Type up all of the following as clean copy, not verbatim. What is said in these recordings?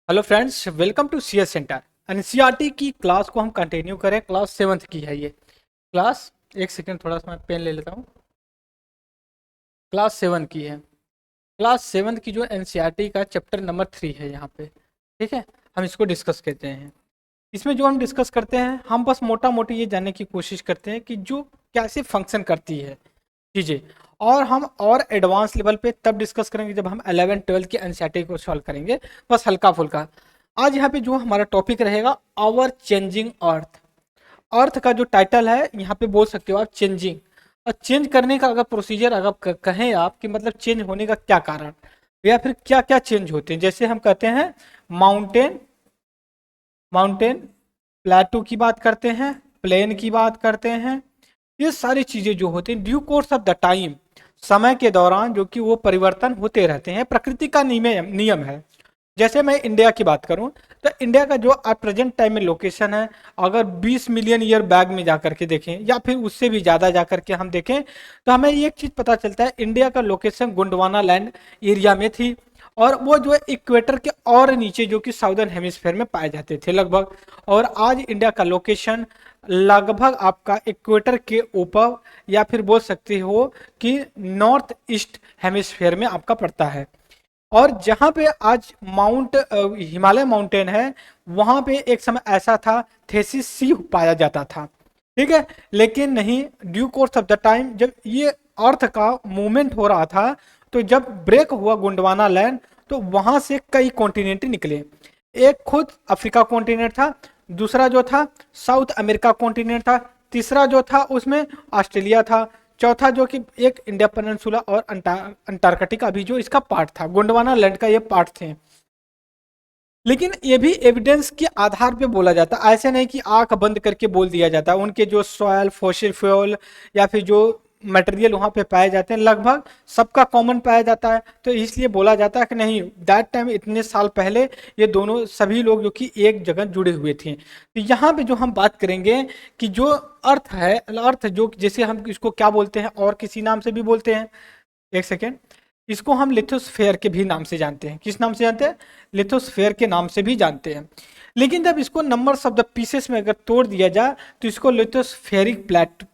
Hello friends, welcome to CS centre. NCERT की class को हम कंटिन्यू करें। क्लास सेवन्थ की है ये क्लास। एक सेकेंड, थोड़ा सा मैं पेन ले लेता हूँ। क्लास सेवन की है। क्लास सेवन की जो एनसीईआरटी का चैप्टर नंबर 3 है यहाँ पे। ठीक है, हम इसको डिस्कस करते हैं। इसमें जो हम डिस्कस करते हैं, हम बस मोटा मोटी ये जानने की कोशिश करते हैं कि जो कैसे फंक्शन करती है चीज़ें। और हम और एडवांस लेवल पे तब डिस्कस करेंगे जब हम 11 12 की एनसीईआरटी को सॉल्व करेंगे। बस हल्का फुल्का। आज यहाँ पे जो हमारा टॉपिक रहेगा, आवर चेंजिंग अर्थ। अर्थ का जो टाइटल है यहाँ पे बोल सकते हो आप चेंजिंग। और चेंज करने का अगर प्रोसीजर अगर कहें आप कि मतलब चेंज होने का क्या कारण या फिर क्या क्या चेंज होते हैं, जैसे हम कहते हैं माउंटेन माउंटेन प्लेटू की बात करते हैं, प्लेन की बात करते हैं। ये सारी चीजें जो होती हैं due course of the time, समय के दौरान जो कि वो परिवर्तन होते रहते हैं, प्रकृति का नियम नियम है। जैसे मैं इंडिया की बात करूं तो इंडिया का जो प्रेजेंट टाइम में लोकेशन है, अगर 20 मिलियन ईयर बैक में जाकर के देखें या फिर उससे भी ज़्यादा जाकर के हम देखें तो हमें एक चीज़ पता चलता है, इंडिया का लोकेशन गोंडवाना लैंड एरिया में थी। और वो जो है इक्वेटर के और नीचे जो कि साउदर्न हेमिस्फेयर में पाए जाते थे लगभग। और आज इंडिया का लोकेशन लगभग आपका इक्वेटर के ऊपर या फिर बोल सकते हो कि नॉर्थ ईस्ट हेमिस्फेयर में आपका पड़ता है। और जहाँ पे आज माउंट हिमालय माउंटेन है, वहाँ पे एक समय ऐसा था थेसिस सी पाया जाता था। ठीक है, लेकिन नहीं, due course of the time जब ये अर्थ का मूवमेंट हो रहा था, तो जब ब्रेक हुआ गोंडवाना लैंड, तो वहाँ से कई कॉन्टिनेंट निकले। एक खुद अफ्रीका कॉन्टिनेंट था, दूसरा जो था साउथ अमेरिका कॉन्टिनेंट था, तीसरा जो था उसमें ऑस्ट्रेलिया था, चौथा जो कि एक इंडिया पेनिनसुला और अंटार्कटिका भी जो इसका पार्ट था, गोंडवाना लैंड का ये पार्ट थे। लेकिन ये भी एविडेंस के आधार पे बोला जाता है, ऐसे नहीं कि आंख बंद करके बोल दिया जाता है। उनके जो सॉयल फॉसिल फ्यूल या फिर जो मटेरियल वहाँ पे पाए जाते हैं लगभग सबका कॉमन पाया जाता है, तो इसलिए बोला जाता है कि नहीं, दैट टाइम इतने साल पहले ये दोनों सभी लोग जो कि एक जगह जुड़े हुए थे। तो यहाँ पे जो हम बात करेंगे कि जो अर्थ है, अर्थ जो जैसे हम इसको क्या बोलते हैं और किसी नाम से भी बोलते हैं, एक सेकेंड, इसको हम लिथोस्फेयर के भी नाम से जानते हैं। किस नाम से जानते हैं? लिथोस्फेयर के नाम से भी जानते हैं। लेकिन जब इसको नंबर्स ऑफ द पीसेस में अगर तोड़ दिया जाए तो इसको लिथोस्फेरिक प्लेट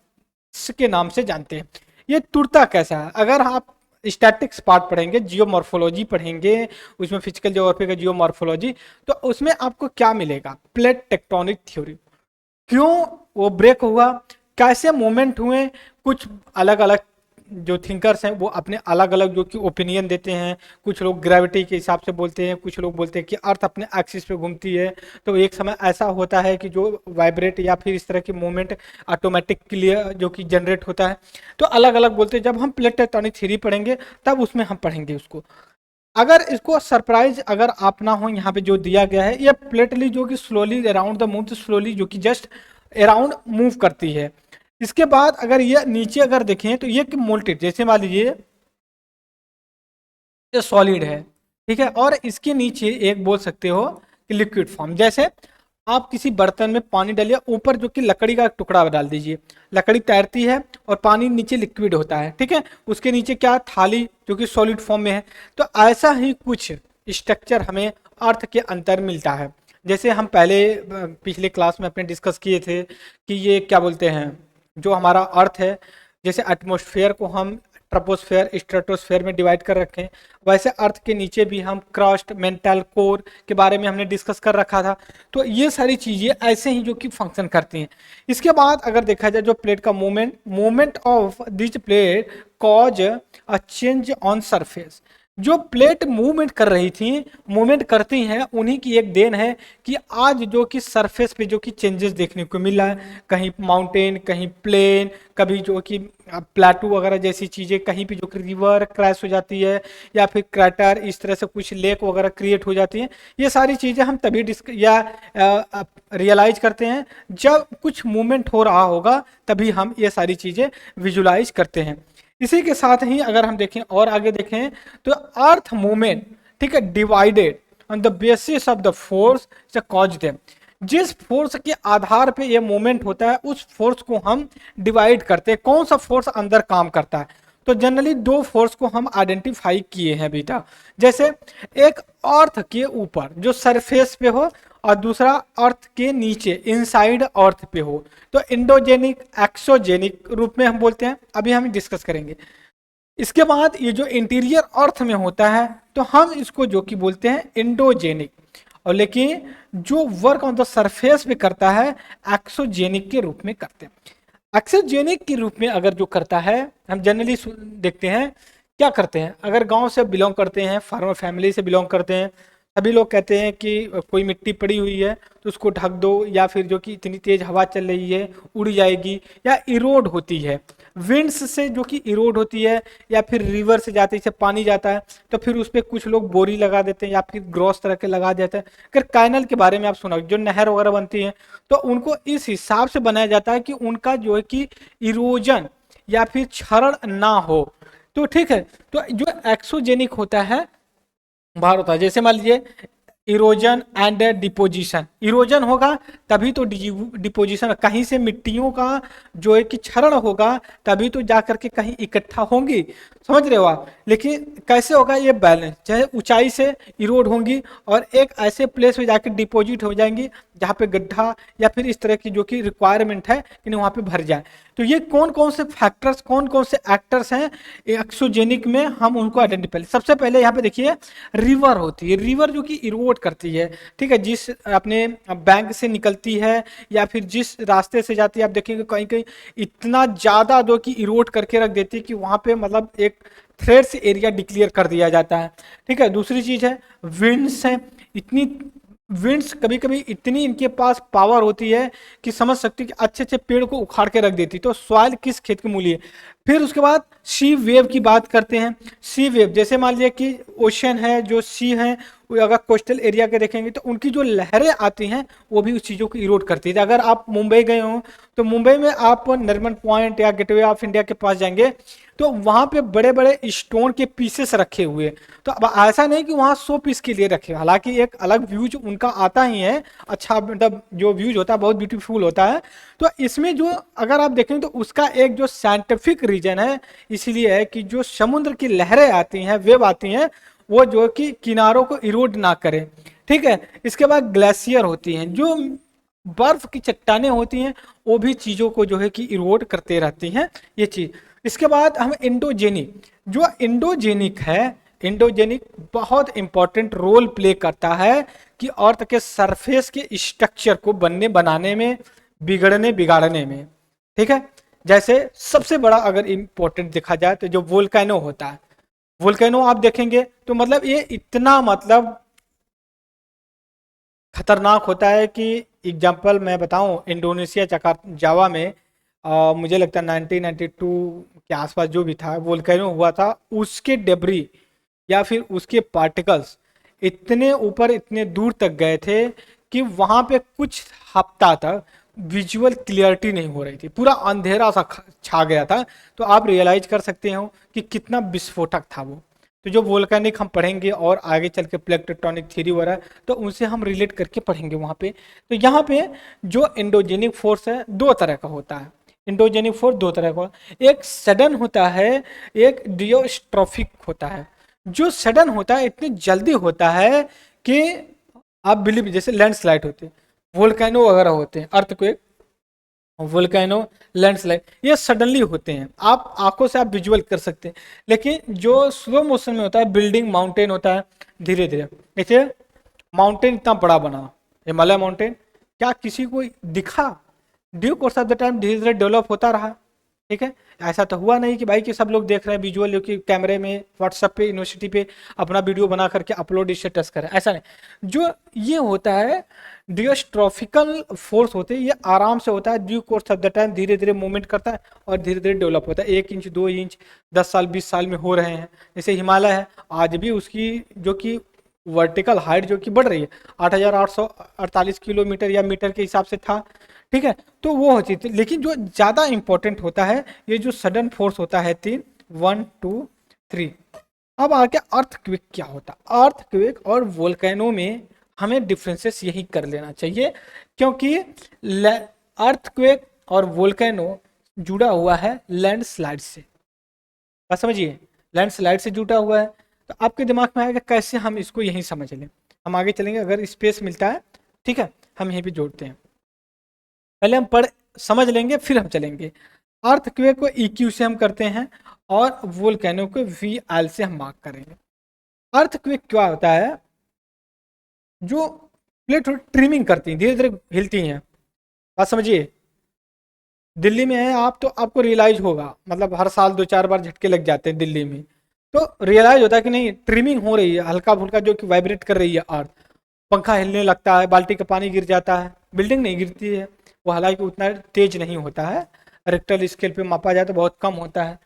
के नाम से जानते हैं। ये टूटता कैसा है? अगर आप स्टैटिक्स पार्ट पढ़ेंगे, जियोमॉर्फोलॉजी पढ़ेंगे, उसमें फिजिकल ज्योग्राफी का जियोमॉर्फोलॉजी, तो उसमें आपको क्या मिलेगा? Plate tectonic theory. क्यों वो ब्रेक हुआ, कैसे मूवमेंट हुए, कुछ अलग अलग जो थिंकर्स हैं वो अपने अलग अलग जो कि ओपिनियन देते हैं। कुछ लोग ग्रेविटी के हिसाब से बोलते हैं, कुछ लोग बोलते हैं कि अर्थ अपने एक्सिस पे घूमती है, तो एक समय ऐसा होता है कि जो वाइब्रेट या फिर इस तरह की मूवमेंट ऑटोमेटिकली जो कि जनरेट होता है। तो अलग अलग बोलते हैं। जब हम प्लेट टेक्टोनिक थ्योरी पढ़ेंगे तब उसमें हम पढ़ेंगे उसको। अगर इसको सरप्राइज अगर आप ना हो, यहाँ पे जो दिया गया है, ये प्लेटली जो कि slowly around the move, slowly जो कि जस्ट अराउंड मूव करती है। इसके बाद अगर ये नीचे अगर देखें तो ये कि मोल्टेड, जैसे मान लीजिए ये सॉलिड है, ठीक है, और इसके नीचे एक बोल सकते हो कि लिक्विड फॉर्म। जैसे आप किसी बर्तन में पानी डालिए, ऊपर जो कि लकड़ी का टुकड़ा डाल दीजिए, लकड़ी तैरती है और पानी नीचे लिक्विड होता है, ठीक है, उसके नीचे क्या, थाली जो कि सॉलिड फॉर्म में है। तो ऐसा ही कुछ स्ट्रक्चर हमें अर्थ के अंदर मिलता है। जैसे हम पहले पिछले क्लास में अपने डिस्कस किए थे कि ये क्या बोलते हैं, जो हमारा अर्थ है, जैसे एटमॉस्फेयर को हम ट्रोपोस्फेयर स्ट्रेटोस्फेयर में डिवाइड कर रखे हैं, वैसे अर्थ के नीचे भी हम क्रस्ट मेंटल कोर के बारे में हमने डिस्कस कर रखा था। तो ये सारी चीज़ें ऐसे ही जो कि फंक्शन करती हैं। इसके बाद अगर देखा जाए जो प्लेट का movement of this plate cause a change on surface. जो प्लेट मूवमेंट कर रही थी, मूवमेंट करती हैं, उन्हीं की एक देन है कि आज जो कि सरफेस पे जो कि चेंजेस देखने को मिला है, कहीं माउंटेन, कहीं प्लेन, कभी जो कि प्लेटू वगैरह जैसी चीज़ें, कहीं भी जो कि रिवर क्रैश हो जाती है या फिर क्रैटर, इस तरह से कुछ लेक वगैरह क्रिएट हो जाती हैं। ये सारी चीज़ें हम तभी रियलाइज करते हैं जब कुछ मूवमेंट हो रहा होगा, तभी हम ये सारी चीज़ें विजुलाइज करते हैं। इसी के साथ ही अगर हम देखें और आगे देखें तो अर्थ मूवमेंट, ठीक है, divided on the basis of the force cause them. जिस फोर्स के आधार पे ये मूवमेंट होता है, उस फोर्स को हम डिवाइड करते हैं। कौन सा फोर्स अंदर काम करता है, तो जनरली दो फोर्स को हम आइडेंटिफाई किए हैं बेटा, जैसे एक अर्थ के ऊपर जो सरफेस पे हो और दूसरा अर्थ के नीचे इनसाइड अर्थ पे हो, तो इंडोजेनिक एक्सोजेनिक रूप में हम बोलते हैं, अभी हम डिस्कस करेंगे। इसके बाद ये जो इंटीरियर अर्थ में होता है तो हम इसको जो कि बोलते हैं इंडोजेनिक, और लेकिन जो वर्क ऑन द सरफेस पे करता है एक्सोजेनिक के रूप में करते हैं। एक्सोजेनिक के रूप में अगर जो करता है, हम जनरली देखते हैं क्या करते हैं, अगर गांव से बिलोंग करते हैं, फार्मर फैमिली से बिलोंग करते हैं, सभी लोग कहते हैं कि कोई मिट्टी पड़ी हुई है तो उसको ढक दो, या फिर जो कि इतनी तेज हवा चल रही है उड़ जाएगी, या इरोड होती है विंड्स से जो कि इरोड होती है, या फिर रिवर से जाते से पानी जाता है तो फिर उस पर कुछ लोग बोरी लगा देते हैं या फिर ग्रॉस तरह के लगा देते हैं। अगर कैनल के बारे में आप सुना, जो नहर वगैरह बनती है तो उनको इस हिसाब से बनाया जाता है कि उनका जो है कि इरोजन या फिर क्षरण ना हो। तो ठीक है, तो जो एक्सोजेनिक होता है बाहर होता है, जैसे मान लीजिए इरोजन एंड डिपोजिशन, इरोजन होगा तभी तो डिपोजिशन, कहीं से मिट्टियों का जो है कि क्षरण होगा तभी तो जा करके कहीं इकट्ठा होंगी, समझ रहे हो आप। लेकिन कैसे होगा ये बैलेंस, चाहे ऊंचाई से इरोड होंगी और एक ऐसे प्लेस पे जाकर डिपॉजिट हो जाएंगी जहाँ पे गड्ढा या फिर इस तरह की जो कि रिक्वायरमेंट है कि वहाँ पे भर जाए। तो ये कौन कौन से फैक्टर्स, कौन कौन से एक्टर्स हैं एक्सोजेनिक में, हम उनको आइडेंटिफाई। सबसे पहले यहाँ पे देखिए रिवर होती है, रिवर जो कि इरोड करती है, ठीक है, जिस अपने बैंक से निकलती है या फिर जिस रास्ते से जाती है, आप देखेंगे कहीं कहीं इतना ज़्यादा जो कि इरोड करके रख देती है कि वहाँ पे मतलब एक थ्रेड्स एरिया डिक्लेयर कर दिया जाता है, ठीक है। दूसरी चीज़ है विंड्स है, इतनी विंड्स कभी कभी इतनी इनके पास पावर होती है कि समझ सकते हो कि अच्छे अच्छे पेड़ को उखाड़ के रख देती, तो सॉइल किस खेत की मूली है। फिर उसके बाद सी वेव की बात करते हैं। सी वेव जैसे मान लिया कि ओशन है, जो सी है, वो अगर कोस्टल एरिया के देखेंगे तो उनकी जो लहरें आती हैं वो भी उस चीज़ों को इरोड करती है। अगर आप मुंबई गए हो तो मुंबई में आप नरिमन पॉइंट या गेटवे ऑफ इंडिया के पास जाएंगे तो वहाँ पे बड़े बड़े स्टोन के पीसेस रखे हुए, तो अब ऐसा नहीं कि वहाँ 100 पीस के लिए रखे, हालांकि एक अलग व्यूज उनका आता ही है, अच्छा मतलब जो व्यूज होता है बहुत ब्यूटीफुल होता है। तो इसमें जो अगर आप देखें तो उसका एक जो साइंटिफिक रीजन है इसीलिए है कि जो समुद्र की लहरें आती हैं, वेव आती हैं, वो जो कि किनारों को इरोड ना करें, ठीक है। इसके बाद ग्लेशियर होती हैं, जो बर्फ की चट्टानें होती हैं वो भी चीज़ों को जो है कि इरोड करते रहती हैं, ये चीज़। इसके बाद हम इंडोजेनिक, जो इंडोजेनिक है, इंडोजेनिक बहुत इंपॉर्टेंट रोल प्ले करता है कि अर्थ के सरफेस के स्ट्रक्चर को बनने बनाने में, बिगड़ने बिगाड़ने में, ठीक है। जैसे सबसे बड़ा अगर इंपॉर्टेंट देखा जाए तो जो वोल्केनो होता है, वोल्केनो आप देखेंगे तो मतलब ये इतना मतलब खतरनाक होता है कि एग्जाम्पल मैं बताऊं, इंडोनेशिया जावा में मुझे लगता है 1992 के आसपास जो भी था वोल्केनो हुआ था, उसके डेब्री या फिर उसके पार्टिकल्स इतने ऊपर इतने दूर तक गए थे कि वहां पे कुछ हफ्ता तक विजुअल क्लियरिटी नहीं हो रही थी, पूरा अंधेरा सा छा गया था। तो आप रियलाइज कर सकते हो कि कितना विस्फोटक था वो। तो जो वोल्केनिक हम पढ़ेंगे और आगे चल के प्लेट टेक्टोनिक थ्योरी वगैरह तो उनसे हम रिलेट करके पढ़ेंगे वहाँ पे। तो यहाँ पे जो इंडोजेनिक फोर्स है दो तरह का होता है, इंडोजेनिक फोर्स दो तरह का, एक सडन होता है, एक डियोस्ट्रोफिक होता है। जो सडन होता है इतनी जल्दी होता है कि आप बिलीव, जैसे लैंडस्लाइड होते हैं, वोल्केनो वगैरह होते हैं, अर्थक्वेक, वोल्केनो, लैंडस्लाइड, ये सडनली होते हैं, आप आंखों से आप विजुअल कर सकते हैं। लेकिन जो स्लो मोशन में होता है, बिल्डिंग माउंटेन होता है धीरे धीरे, देखिए माउंटेन इतना बड़ा बना, हिमालय माउंटेन, क्या किसी को दिखा? Due course of the time धीरे धीरे डेवलप होता रहा, ठीक है। ऐसा तो हुआ नहीं कि भाई कि सब लोग देख रहे हैं विजुअल जो कि कैमरे में व्हाट्सएप पे यूनिवर्सिटी पे अपना वीडियो बना करके अपलोड स्टेटस करें, ऐसा नहीं। जो ये होता है डियोस्ट्रोफिकल फोर्स होते हैं, ये आराम से होता है, due course of the time धीरे धीरे मूवमेंट करता है और धीरे धीरे डेवलप होता है। 1 इंच 2 इंच 10 साल 20 साल में हो रहे हैं। जैसे हिमालय है, आज भी उसकी जो कि वर्टिकल हाइट जो कि बढ़ रही है, 8,848 किलोमीटर या मीटर के हिसाब से था, ठीक है। तो वो होती थी, लेकिन जो ज़्यादा इंपॉर्टेंट होता है ये जो सडन फोर्स होता है 3, 1 2 3। अब आगे अर्थक्वेक क्या होता है। अर्थक्वेक और वोल्केनो में हमें डिफरेंसेस यही कर लेना चाहिए, क्योंकि अर्थक्वेक और वोल्केनो जुड़ा हुआ है लैंडस्लाइड से। बात समझिए, लैंडस्लाइड से जुटा हुआ है। तो आपके दिमाग में आएगा कैसे हम इसको यहीं समझ लें। हम आगे चलेंगे, अगर स्पेस मिलता है ठीक है, हम यहीं पे जोड़ते हैं। पहले हम पढ़ समझ लेंगे फिर हम चलेंगे। अर्थक्वेक को EQ से हम करते हैं और वोल्केनो को VL से हम मार्क करेंगे। अर्थक्वेक क्या होता है, जो प्लेट ट्रिमिंग करती है, धीरे धीरे हिलती हैं। बात समझिए, दिल्ली में है आप तो आपको रियलाइज होगा, मतलब हर साल 2-4 बार झटके लग जाते हैं दिल्ली में, तो रियलाइज होता है कि नहीं ट्रिमिंग हो रही है, हल्का फुल्का जो कि वाइब्रेट कर रही है अर्थ। पंखा हिलने लगता है, बाल्टी का पानी गिर जाता है, बिल्डिंग नहीं गिरती है, वो हालांकि उतना तेज नहीं होता है, रेक्टल स्केल पे मापा जाए तो बहुत कम होता है।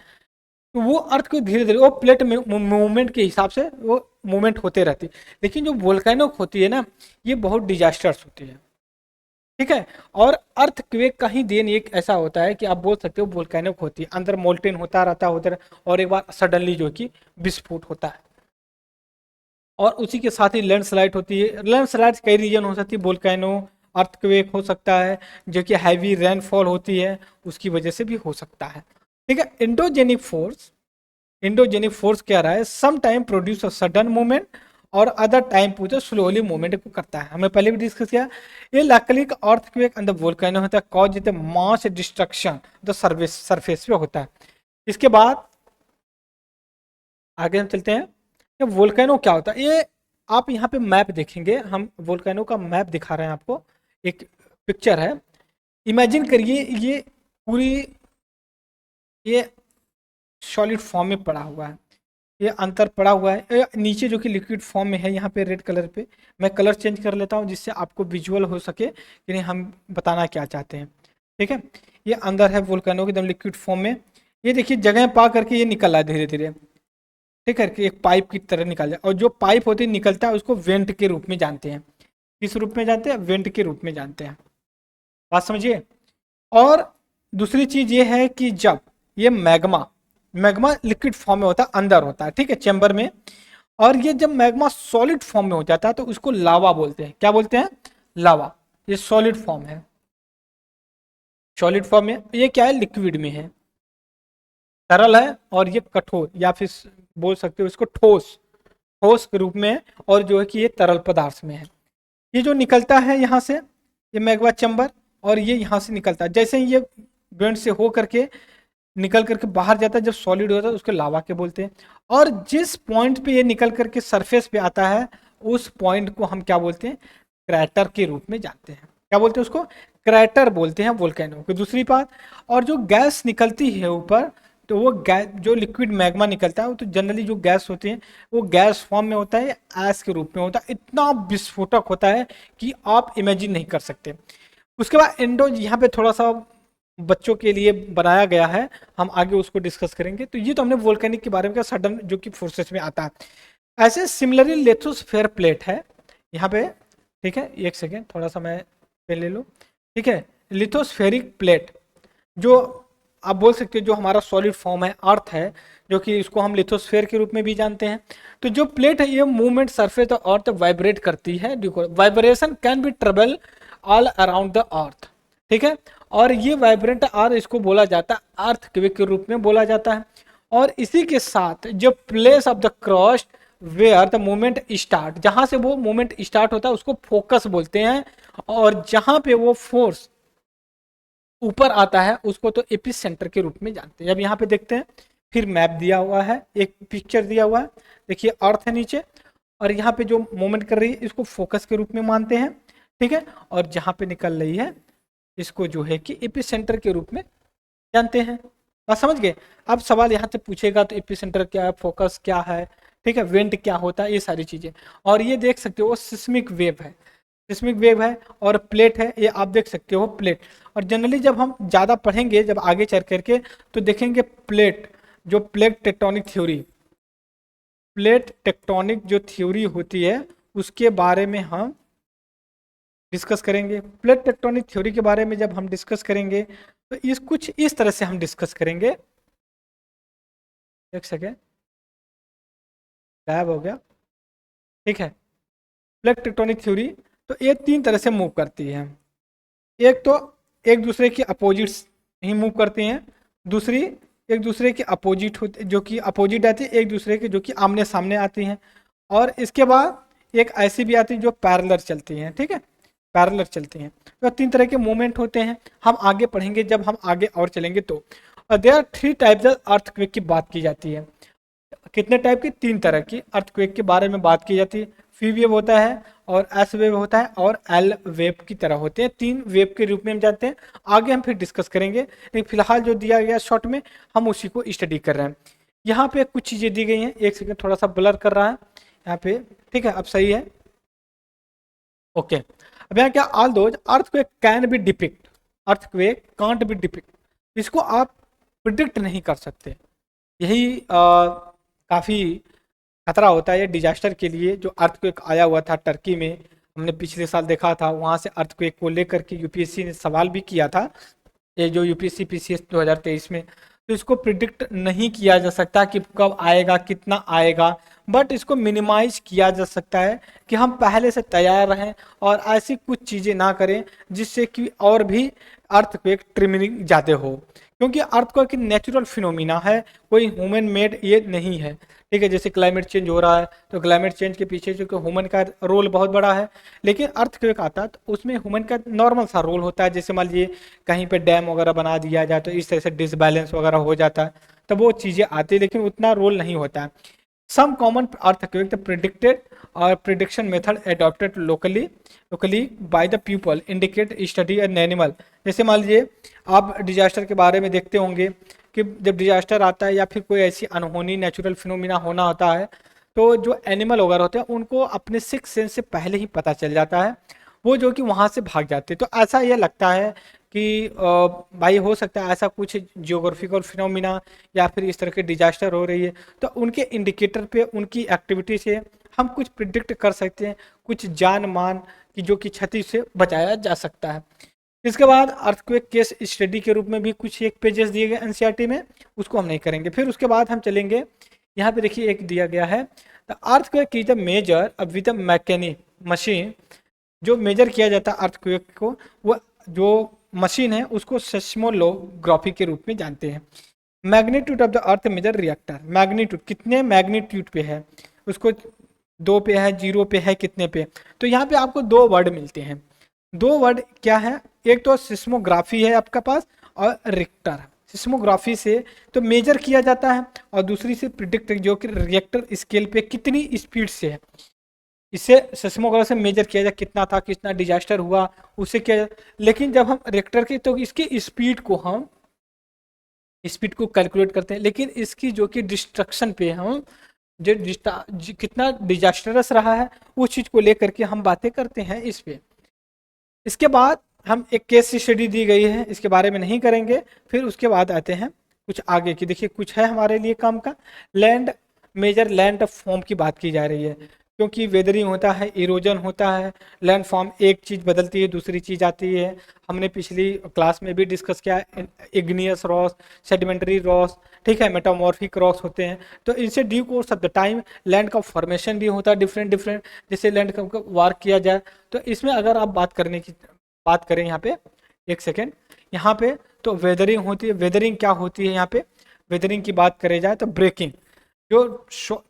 तो वो अर्थ को धीरे धीरे वो प्लेट में मूवमेंट के हिसाब से वो मूवमेंट होते रहती है। लेकिन जो वोल्केनो होती है ना, ये बहुत डिजास्टर्स होती है, ठीक है। और अर्थक्वेक का ही देन एक ऐसा होता है कि आप बोल सकते हो वोल्केनिक होती है, अंदर मोल्टेन होता रहता है उधर, और एक बार सडनली जो कि विस्फोट होता है। और उसी के साथ ही लैंडस्लाइड होती है। लैंडस्लाइड कई रीजन हो सकती है, वोल्केनो, अर्थक्वेक हो सकता है, जो कि हैवी रेनफॉल होती है उसकी वजह से भी हो सकता है, ठीक है। इंडोजेनिक फोर्स क्या रहा है, some time produce a sudden movement और अदर टाइम पूछे स्लोली मूवमेंट को करता है। हमने पहले भी डिस्कस किया, ये लकली का अर्थक्वेक अंदर वोल्केनो होता है, cause the mass destruction the surface पे होता है। इसके बाद आगे हम चलते हैं कि वोल्केनो क्या होता है। ये आप यहाँ पे मैप देखेंगे, हम वोल्केनो का मैप दिखा रहे हैं आपको, एक पिक्चर है। इमेजिन करिए ये पूरी ये सॉलिड फॉर्म में पड़ा हुआ है, ये अंतर पड़ा हुआ है, ये नीचे जो कि लिक्विड फॉर्म में है, यहाँ पे रेड कलर पे। मैं कलर चेंज कर लेता हूँ जिससे आपको विजुअल हो सके कि नहीं हम बताना क्या चाहते हैं, ठीक है। ये अंदर है वोल्केनो एकदम लिक्विड फॉर्म में। ये देखिए जगह पा करके ये निकल रहा है धीरे धीरे, ठीक है, कि एक पाइप की तरह निकल जाए। और जो पाइप होती है निकलता है उसको वेंट के रूप में जानते हैं। किस रूप में जानते हैं, वेंट के रूप में जानते हैं। बात समझिए। और दूसरी चीज ये है कि जब ये मैग्मा मैग्मा लिक्विड फॉर्म में होता है, अंदर होता है, ठीक है, चैम्बर में। और ये जब मैग्मा सॉलिड फॉर्म में हो जाता है तो उसको लावा बोलते हैं। क्या बोलते हैं, लावा। ये सॉलिड फॉर्म है, सॉलिड फॉर्म में। ये क्या है, लिक्विड में है, तरल है। और ये कठोर या फिर बोल सकते हो इसको ठोस, ठोस के रूप में है। और जो है कि ये तरल पदार्थ में है। ये जो निकलता है यहाँ से, ये मैग्मा चैम्बर, और ये यहाँ से निकलता है। जैसे ही ये वेंट से हो करके निकल करके बाहर जाता है, जब सॉलिड होता है उसको लावा के बोलते हैं। और जिस पॉइंट पे ये निकल करके सरफेस पे आता है, उस पॉइंट को हम क्या बोलते हैं, क्रैटर के रूप में जानते हैं। क्या बोलते हैं उसको, क्रैटर बोलते हैं वोल्केनो की। दूसरी बात, और जो गैस निकलती है ऊपर, तो वो गैस जो लिक्विड मैग्मा निकलता है वो तो जनरली जो गैस होती है वो गैस फॉर्म में होता है, ऐश के रूप में होता है। इतना विस्फोटक होता है कि आप इमेजिन नहीं कर सकते। उसके बाद इंडो यहाँ पे थोड़ा सा बच्चों के लिए बनाया गया है, हम आगे उसको डिस्कस करेंगे। तो ये तो हमने वोल्केनिक के बारे में, सडन जो कि फोर्सेस में आता है। ऐसे सिमिलरली लिथोस्फेयर प्लेट है यहाँ पे, ठीक है। एक सेकेंड, थोड़ा सा मैं पेन ले लूँ, ठीक है। लिथोस्फेरिक प्लेट जो आप बोल सकते हो जो हमारा सॉलिड फॉर्म है, अर्थ है, जो कि इसको हम लिथोस्फेयर के रूप में भी जानते हैं। तो जो प्लेट है ये movement surface of earth vibrate करती है, vibration can be travel all around the earth, ठीक है। और ये वाइब्रेंट आर इसको बोला जाता है अर्थक्वेक के रूप में बोला जाता है। और इसी के साथ जो place of the crust where the movement start, जहां से वो मूवमेंट स्टार्ट होता है उसको फोकस बोलते हैं। और जहां पे वो फोर्स ऊपर आता है उसको तो एपी सेंटर के रूप में जानते हैं। अब यहाँ पे देखते हैं, फिर मैप दिया हुआ है, एक पिक्चर दिया हुआ है, देखिए अर्थ है नीचे, और यहाँ पे जो मूवमेंट कर रही है इसको फोकस के रूप में मानते हैं, ठीक है। और जहाँ पे निकल रही है इसको जो है कि एपी सेंटर के रूप में जानते हैं। बात समझ गए। अब सवाल यहाँ से पूछेगा तो एपी सेंटर क्या है, फोकस क्या है, ठीक है, वेंट क्या होता है, ये सारी चीजें। और ये देख सकते हो सिस्मिक वेव है, सिस्मिक वेव है। और प्लेट है, ये आप देख सकते हो प्लेट। और जनरली जब हम ज़्यादा पढ़ेंगे, जब आगे चल करके, तो देखेंगे प्लेट, जो plate tectonic theory, plate tectonic जो थ्योरी होती है उसके बारे में हम डिस्कस करेंगे। प्लेट टेक्टोनिक थ्योरी के बारे में जब हम डिस्कस करेंगे तो इस कुछ इस तरह से हम डिस्कस करेंगे। एक सेकेंड, गायब हो गया, ठीक है। प्लेट टेक्टोनिक थ्योरी तो ये 3 तरह से मूव करती है। एक तो एक दूसरे के अपोजिट्स ही मूव करती हैं, दूसरी एक दूसरे के अपोजिट होते, जो कि अपोजिट आती है, एक दूसरे के जो कि आमने सामने आती हैं। और इसके बाद एक ऐसी भी आती है जो पैरेलल चलती हैं, ठीक है, पैरेलल चलती हैं। तो 3 तरह के मूवमेंट होते हैं, हम आगे पढ़ेंगे जब हम आगे और चलेंगे तो। There are 3 types of earthquake की बात की जाती है। कितने टाइप की? 3 तरह की अर्थक्वेक के बारे में बात की जाती है। फी वेव होता है और एस वेव होता है और एल वेव की तरह होते हैं। 3 वेव के रूप में हम जानते हैं, आगे हम फिर डिस्कस करेंगे, लेकिन फिलहाल जो दिया गया शॉर्ट में हम उसी को स्टडी कर रहे हैं। यहाँ पे कुछ चीज़ें दी गई हैं, एक सेकंड थोड़ा सा ब्लर कर रहा है यहाँ पे, ठीक है, अब सही है, ओके। अब यहाँ क्या, all those earthquake can be depict, earthquake can't be depict, इसको आप प्रिडिक्ट नहीं कर सकते। यही काफ़ी खतरा होता है डिजास्टर के लिए। जो अर्थक्वेक आया हुआ था टर्की में, हमने पिछले साल देखा था, वहाँ से अर्थक्वेक को लेकर के यूपीएससी ने सवाल भी किया था, ये जो यूपीएससी पीसीएस 2023 में। तो इसको प्रिडिक्ट नहीं किया जा सकता कि कब आएगा, कितना आएगा, बट इसको मिनिमाइज किया जा सकता है कि हम पहले से तैयार रहें और ऐसी कुछ चीज़ें ना करें जिससे कि और भी अर्थक्वेक ट्रिमिंग ज़्यादा हो, क्योंकि अर्थक्वेक नेचुरल फिनोमिना है, कोई ह्यूमन मेड ये नहीं है, ठीक है। जैसे क्लाइमेट चेंज हो रहा है तो क्लाइमेट चेंज के पीछे जो कि ह्यूमन का रोल बहुत बड़ा है, लेकिन अर्थक्वेक आता है तो उसमें ह्यूमन का नॉर्मल सा रोल होता है। जैसे मान लीजिए कहीं पे डैम वगैरह बना दिया जाए तो इस तरह से डिसबैलेंस वगैरह हो जाता है, तो वो चीज़ें आती है, लेकिन उतना रोल नहीं होता है। Some common earthquake the predicted और prediction method adopted locally by the people indicate study an animal. जैसे मान लीजिए आप डिजास्टर के बारे में देखते होंगे कि जब डिजास्टर आता है या फिर कोई ऐसी अनहोनी नेचुरल फिनोमिना होना होता है, तो जो एनिमल वगैरह होते हैं उनको अपने 6 सेंस से पहले ही पता चल जाता है, वो जो कि वहाँ से भाग जाते हैं। तो ऐसा ये लगता है कि भाई हो सकता है ऐसा कुछ जियोग्राफिकल फिनोमिना या फिर इस तरह के डिजास्टर हो रही है, तो उनके इंडिकेटर पे उनकी एक्टिविटी से हम कुछ प्रिडिक्ट कर सकते हैं, कुछ जान मान की जो कि क्षति से बचाया जा सकता है। इसके बाद अर्थक्वेक केस स्टडी के रूप में भी कुछ एक पेजेस दिए गए एनसीईआरटी में, उसको हम नहीं करेंगे। फिर उसके बाद हम चलेंगे, यहाँ पे देखिए एक दिया गया है, the earthquake is the measure with mechanic machine. जो मेजर किया जाता है अर्थक्वेक को, वो जो मशीन है उसको सेस्मोलोग्राफी के रूप में जानते हैं। Magnitude of the earth measure Richter, magnitude कितने मैग्नीट्यूड पे है, उसको 2 पे है, 0 पे है, कितने पे। तो यहाँ पे आपको 2 वर्ड मिलते हैं। 2 वर्ड क्या है, एक तो सिस्मोग्राफी है आपका पास और रिक्टर। सिस्मोग्राफी से तो मेजर किया जाता है और दूसरी से प्रिडिक्ट, जो कि रिएक्टर स्केल पे कितनी स्पीड से है, इसे सिस्मोग्राफी से मेजर किया जाए कितना था, कितना डिजास्टर हुआ, उससे किया जाए। लेकिन जब हम रिएक्टर की, तो इसकी स्पीड को हम स्पीड को कैलकुलेट करते हैं, लेकिन इसकी जो कि डिस्ट्रक्शन पे हम जो कितना डिजास्टरस रहा है उस चीज को लेकर के हम बातें करते हैं इस पे। इसके बाद हम एक केस स्टडी दी गई है, इसके बारे में नहीं करेंगे। फिर उसके बाद आते हैं कुछ आगे की, देखिए कुछ है हमारे लिए काम का। लैंड मेजर लैंड फॉर्म की बात की जा रही है, क्योंकि वेदरिंग होता है, इरोजन होता है, लैंड फॉर्म एक चीज़ बदलती है दूसरी चीज़ आती है। हमने पिछली क्लास में भी डिस्कस किया, इग्नियस रॉस, सेडिमेंट्री रॉस, ठीक है, मेटामॉर्फिक रॉस होते हैं। तो इनसे due course of the time land का फॉर्मेशन भी होता है डिफरेंट डिफरेंट, जैसे लैंड का वार किया जाए। तो इसमें अगर आप बात करें यहाँ पे, एक सेकेंड, यहाँ पे तो वेदरिंग होती है। वेदरिंग क्या होती है, यहाँ पे वेदरिंग की बात करें जाए तो ब्रेकिंग, जो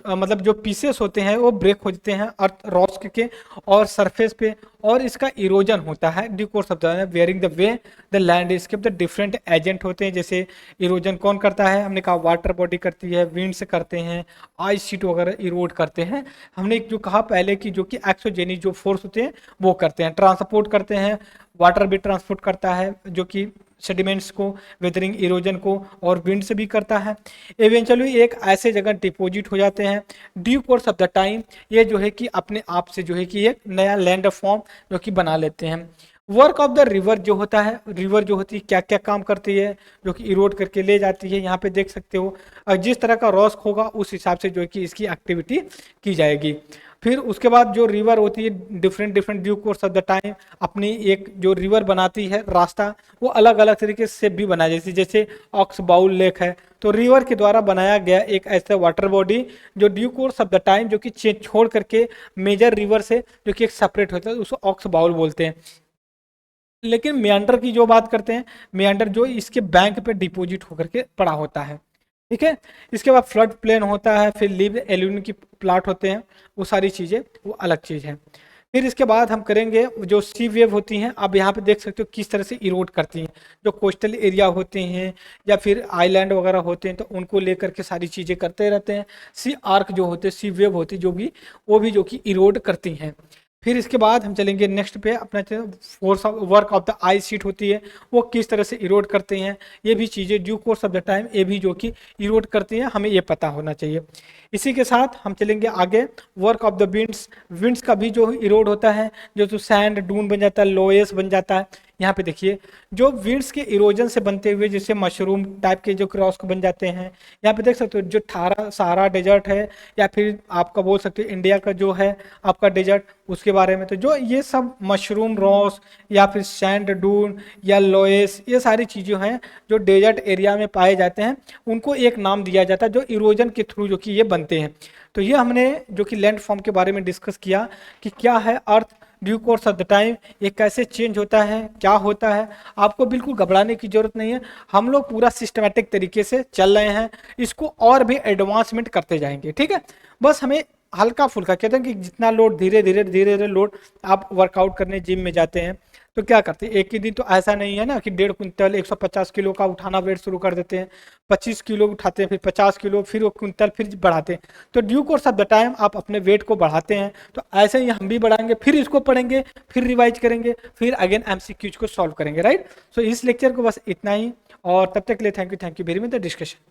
मतलब जो पीसेस होते हैं वो ब्रेक हो जाते हैं अर्थ रॉक के और सरफेस पे, और इसका इरोजन होता है due course of the wearing the way the landscape. The different agent होते हैं, जैसे इरोजन कौन करता है, हमने कहा वाटर बॉडी करती है, विंड से करते हैं, आइस शीट वगैरह इरोड करते हैं। हमने जो कहा पहले कि जो कि एक्सोजेनिक जो फोर्स होते हैं वो करते हैं, ट्रांसपोर्ट करते हैं, वाटर भी ट्रांसपोर्ट करता है जो कि सेडिमेंट्स को, वेदरिंग इरोजन को, और विंड से भी करता है। इवेंचुअली एक ऐसे जगह डिपॉजिट हो जाते हैं due course of the time, ये जो है कि अपने आप से जो है कि एक नया लैंड फॉर्म जो कि बना लेते हैं। वर्क ऑफ द रिवर जो होता है, रिवर जो होती है क्या क्या काम करती है, जो कि इरोड करके ले जाती है, यहाँ पे देख सकते हो। और जिस तरह का रॉस्क होगा उस हिसाब से जो है कि इसकी एक्टिविटी की जाएगी। फिर उसके बाद जो रिवर होती है different different due course of the time अपनी एक जो रिवर बनाती है रास्ता, वो अलग अलग तरीके से भी बनाया, जैसे ऑक्स बाउल लेक है, तो रिवर के द्वारा बनाया गया एक ऐसा वाटर बॉडी जो due course of the time जो कि छोड़ करके मेजर रिवर से जो कि एक सेपरेट होता है, उसको ऑक्स बाउल बोलते हैं। लेकिन मेंडर की जो बात करते हैं, मेंडर जो इसके बैंक पे डिपॉजिट होकर के पड़ा होता है, ठीक है। इसके बाद फ्लड प्लेन होता है, फिर लिव एल्यून की प्लाट होते हैं, वो सारी चीज़ें वो अलग चीज़ है। फिर इसके बाद हम करेंगे जो सी वेव होती हैं, आप यहाँ पे देख सकते हो किस तरह से इरोड करती हैं। जो कोस्टल एरिया होते हैं या फिर आइलैंड वगैरह होते हैं तो उनको लेकर के सारी चीज़ें करते रहते हैं। सी आर्क जो होते हैं, सी वेव होती है जो भी, वो भी जो कि इरोड करती हैं। फिर इसके बाद हम चलेंगे नेक्स्ट पे अपना, force of work of the I sheet होती है, वो किस तरह से इरोड करते हैं। ये भी चीज़ें due course of the time ये भी जो कि इरोड करती हैं, हमें ये पता होना चाहिए। इसी के साथ हम चलेंगे आगे, work of the winds. Winds का भी जो इरोड होता है, जो सैंड डून बन जाता है, लोएस बन जाता है। यहाँ पे देखिए जो विंड्स के इरोजन से बनते हुए जैसे मशरूम टाइप के जो क्रॉस को बन जाते हैं, यहाँ पे देख सकते हो जो सहारा डेजर्ट है, या फिर आपका बोल सकते हो इंडिया का जो है आपका डेजर्ट, उसके बारे में। तो जो ये सब मशरूम रॉस या फिर सैंड डून या लोएस, ये सारी चीज़ें हैं जो डेजर्ट एरिया में पाए जाते हैं, उनको एक नाम दिया जाता है जो इरोजन के थ्रू जो कि ये बनते हैं। तो ये हमने जो कि लैंड फॉर्म के बारे में डिस्कस किया कि क्या है earth due course of the time, ये कैसे चेंज होता है, क्या होता है। आपको बिल्कुल घबराने की जरूरत नहीं है, हम लोग पूरा सिस्टमेटिक तरीके से चल रहे हैं, इसको और भी एडवांसमेंट करते जाएंगे, ठीक है। बस हमें हल्का फुल्का, कहते हैं कि जितना लोड धीरे धीरे लोड, आप वर्कआउट करने जिम में जाते हैं तो क्या करते हैं, एक ही दिन तो ऐसा नहीं है ना कि 1.5 क्विंटल 150 किलो का उठाना वेट शुरू कर देते हैं, 25 किलो उठाते हैं, फिर 50 किलो, फिर वो क्विंटल, फिर बढ़ाते हैं। तो due course of the time आप अपने वेट को बढ़ाते हैं, तो ऐसे ही हम भी बढ़ाएंगे, फिर इसको पढ़ेंगे, फिर रिवाइज करेंगे, फिर अगेन एमसीक्यूज को सॉल्व करेंगे, राइट। सो इस लेक्चर को बस इतना ही, और तब तक के लिए thank you very much the discussion.